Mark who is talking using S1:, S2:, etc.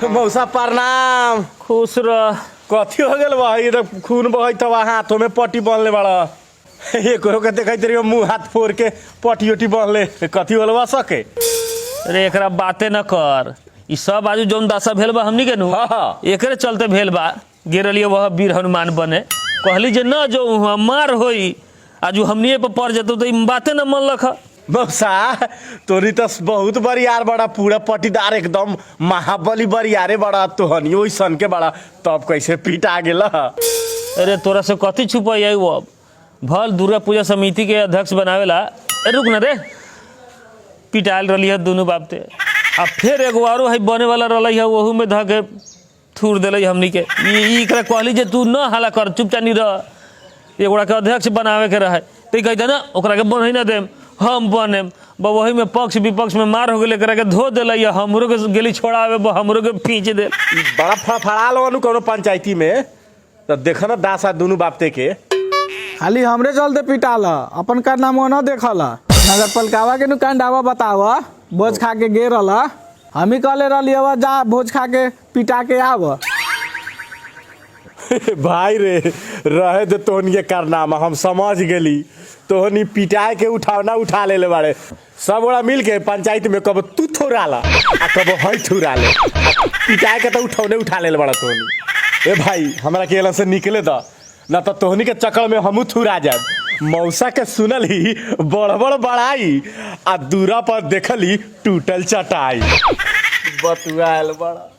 S1: मौसा प्रणाम।
S2: खुश रह।
S1: कथी हो गल भाई तो खून बहत हवा हाथों में पट्टी बांधले बड़ा एक के देखते रहियो मुंह हाथ फोड़ के पट्टी उट्टी बांधले कथी होलवा सके।
S2: अरे एकरा बातें न कर। ई सब आजू जौन दशा भेल बा हमनी के नु एकरे चलते भेल बा। गिरलिए वह वीर हनुमान बने कहली जे न जो मार होई आजू हमनिए पर पड़ जतो तो ई बातें न मन लख।
S1: मौसा तोरी तो बहुत बरियार बड़ा पूरा पट्टीदार एकदम महाबली बरियारे बड़ा तोहनी वही सन के बड़ा तब कैसे पीट आ गेल।
S2: अरे तोरा से कथी छुपाई वो भल दुर्गा पूजा समिति के अध्यक्ष बनावेला। रुक न रे पिटायल रही है दोनों बापते आ फिर एगो आरो है बने वाला रही है वहू में ध के थूर दिल हमनी के। एकरा कहली जे तू न हाला कर चुपचानी रह एगोड़ा के अध्यक्ष बनावे के रहे तो कहते ना ओकरा के बन न देम हम बने वही में पक्ष विपक्ष में मार हो गए के धो दिल हमरो के गेली छोड़ावे हमरो के पीछ दे।
S1: बड़ा फड़फड़ा लो कोनो पंचायती में तो देख ना दासा दोनों बापते के
S3: खाली हमरे चलते पिटाल अपन का नाम न देखल नगर पालिकावा के कंडावा बताव भोज खा के गे रहा हम ही कहले रही जा भोज खा के पिटा के आव।
S1: भाई रे रहे दे तोहनी के कारनामा हम समझ गेली तोहनी पिटाए के उठावना उठा ले बाड़े सब बड़ा मिल के पंचायत में कब तू थोड़ा ला आ कब हई थोड़ा ले पिटाए के तो उठौने उठा ले बड़ा तोहनी। ए भाई हमरा के एला से निकले द ना तो तोहनी के चक्कर में हमू थुरा जाब। मौसा के सुनल ही बड़ बड़ाई आ दूरा पर देखली टूटल चटाई बतुआल बड़ा।